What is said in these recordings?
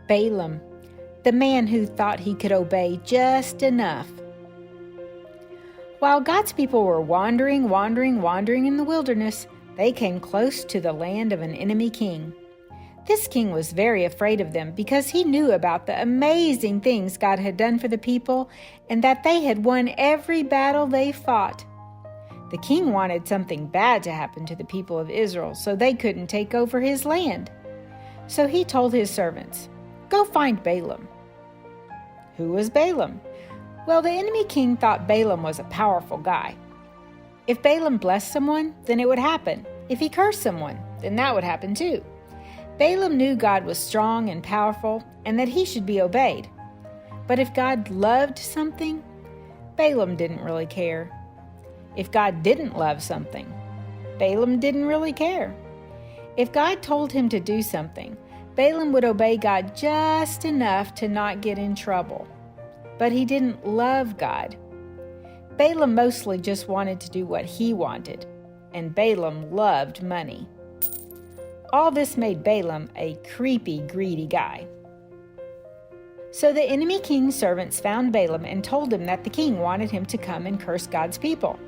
Balaam, the man who thought he could obey just enough. While God's people were wandering in the wilderness, they came close to the land of an enemy king. This king was very afraid of them because he knew about the amazing things God had done for the people and that they had won every battle they fought. The king wanted something bad to happen to the people of Israel so they couldn't take over his land. So he told his servants, "Go find Balaam." Who was Balaam? Well, the enemy king thought Balaam was a powerful guy. If Balaam blessed someone, then it would happen. If he cursed someone, then that would happen too. Balaam knew God was strong and powerful and that he should be obeyed. But if God loved something, Balaam didn't really care. If God didn't love something, Balaam didn't really care. If God told him to do something, Balaam would obey God just enough to not get in trouble. But he didn't love God. Balaam mostly just wanted to do what he wanted, and Balaam loved money. All this made Balaam a creepy, greedy guy. So the enemy king's servants found Balaam and told him that the king wanted him to come and curse God's people.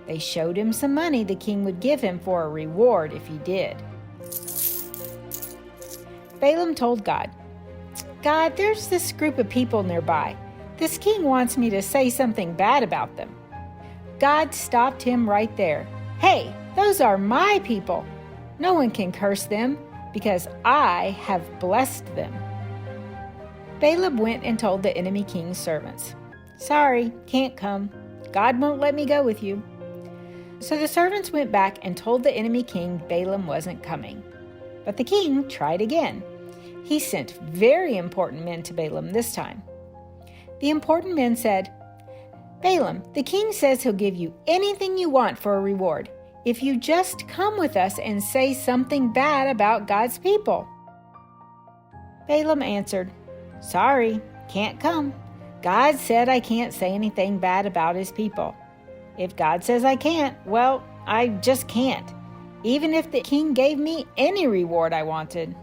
They showed him some money the king would give him for a reward if he did. Balaam told God, "God, there's this group of people nearby. This king wants me to say something bad about them." God stopped him right there. "Hey, those are my people. No one can curse them because I have blessed them." Balaam went and told the enemy king's servants, "Sorry, can't come. God won't let me go with you." So the servants went back and told the enemy king Balaam wasn't coming. But the king tried again. He sent very important men to Balaam this time. The important men said, "Balaam, the king says he'll give you anything you want for a reward if you just come with us and say something bad about God's people." Balaam answered, "Sorry, can't come. God said I can't say anything bad about his people. If God says I can't, well, I just can't, even if the king gave me any reward I wanted."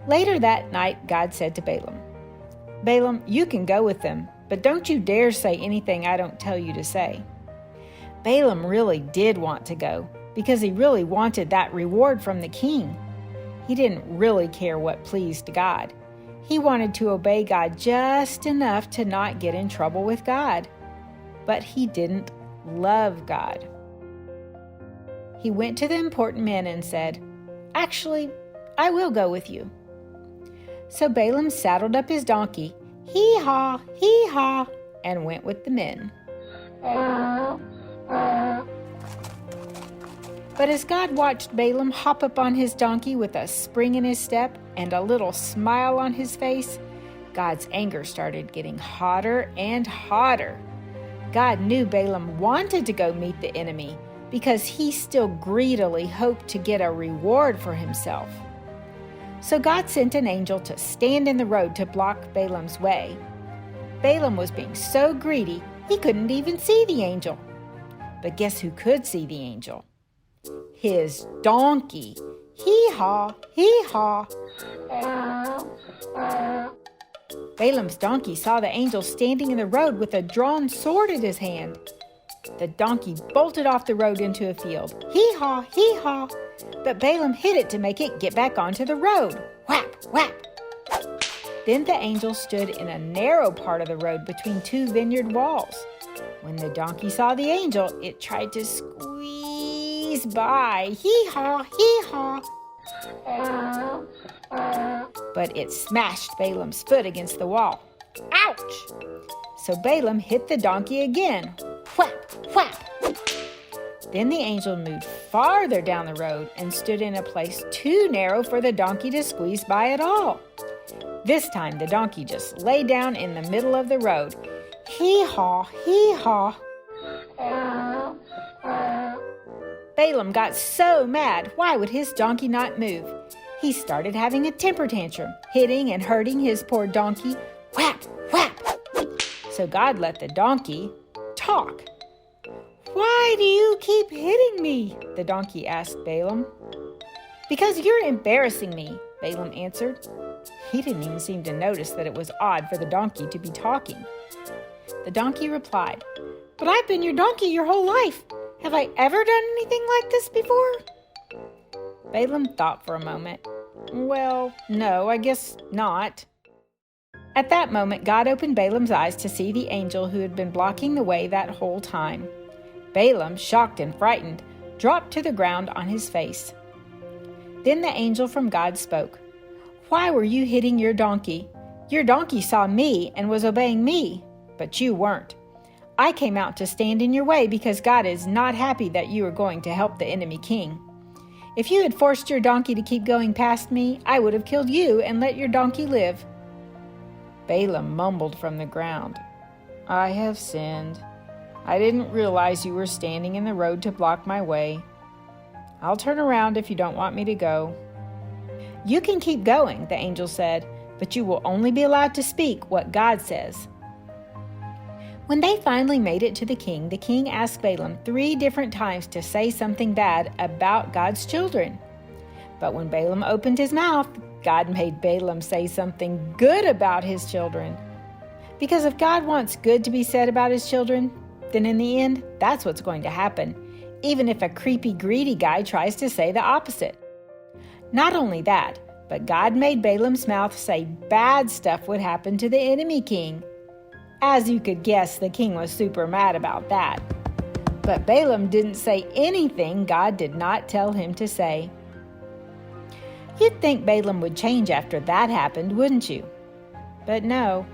Later that night, God said to Balaam, "Balaam, you can go with them, but don't you dare say anything I don't tell you to say." Balaam really did want to go because he really wanted that reward from the king. He didn't really care what pleased God. He wanted to obey God just enough to not get in trouble with God. But he didn't love God. He went to the important men and said, "Actually, I will go with you." So Balaam saddled up his donkey, hee-haw, hee-haw, and went with the men. But as God watched Balaam hop up on his donkey with a spring in his step and a little smile on his face, God's anger started getting hotter and hotter. God knew Balaam wanted to go meet the enemy because he still greedily hoped to get a reward for himself. So God sent an angel to stand in the road to block Balaam's way. Balaam was being so greedy, he couldn't even see the angel. But guess who could see the angel? His donkey. Hee-haw, hee-haw. Balaam's donkey saw the angel standing in the road with a drawn sword in his hand. The donkey bolted off the road into a field. Hee-haw, hee-haw. But Balaam hit it to make it get back onto the road. Whap, whap. Then the angel stood in a narrow part of the road between two vineyard walls. When the donkey saw the angel, it tried to squeeze by. Hee-haw, hee-haw. But it smashed Balaam's foot against the wall. Ouch! So Balaam hit the donkey again. Whap, whap. Then the angel moved farther down the road and stood in a place too narrow for the donkey to squeeze by at all. This time the donkey just lay down in the middle of the road. Hee-haw, hee-haw. Balaam got so mad, why would his donkey not move? He started having a temper tantrum, hitting and hurting his poor donkey. Whap, whap. So God let the donkey talk. "Why do you keep hitting me?" the donkey asked Balaam. "Because you're embarrassing me," Balaam answered. He didn't even seem to notice that it was odd for the donkey to be talking. The donkey replied, "But I've been your donkey your whole life. Have I ever done anything like this before?" Balaam thought for a moment. "Well, no, I guess not." At that moment, God opened Balaam's eyes to see the angel who had been blocking the way that whole time. Balaam, shocked and frightened, dropped to the ground on his face. Then the angel from God spoke. "Why were you hitting your donkey? Your donkey saw me and was obeying me, but you weren't. I came out to stand in your way because God is not happy that you are going to help the enemy king. If you had forced your donkey to keep going past me, I would have killed you and let your donkey live." Balaam mumbled from the ground, "I have sinned. I didn't realize you were standing in the road to block my way. I'll turn around if you don't want me to go." "You can keep going," the angel said, "but you will only be allowed to speak what God says." When they finally made it to the king asked Balaam 3 different times to say something bad about God's children. But when Balaam opened his mouth, God made Balaam say something good about his children. Because if God wants good to be said about his children, then in the end, that's what's going to happen, even if a creepy, greedy guy tries to say the opposite. Not only that, but God made Balaam's mouth say bad stuff would happen to the enemy king. As you could guess, the king was super mad about that. But Balaam didn't say anything God did not tell him to say. You'd think Balaam would change after that happened, wouldn't you? But no.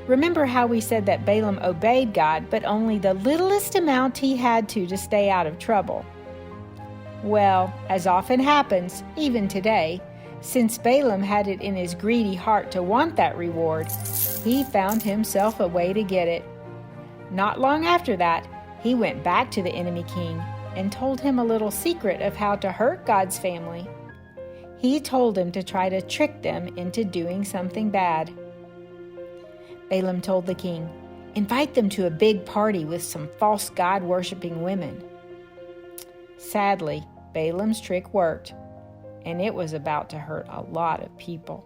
Remember how we said that Balaam obeyed God, but only the littlest amount he had to stay out of trouble? Well, as often happens, even today, since Balaam had it in his greedy heart to want that reward, he found himself a way to get it. Not long after that, he went back to the enemy king and told him a little secret of how to hurt God's family. He told him to try to trick them into doing something bad. Balaam told the king, "Invite them to a big party with some false God-worshipping women." Sadly, Balaam's trick worked, and it was about to hurt a lot of people.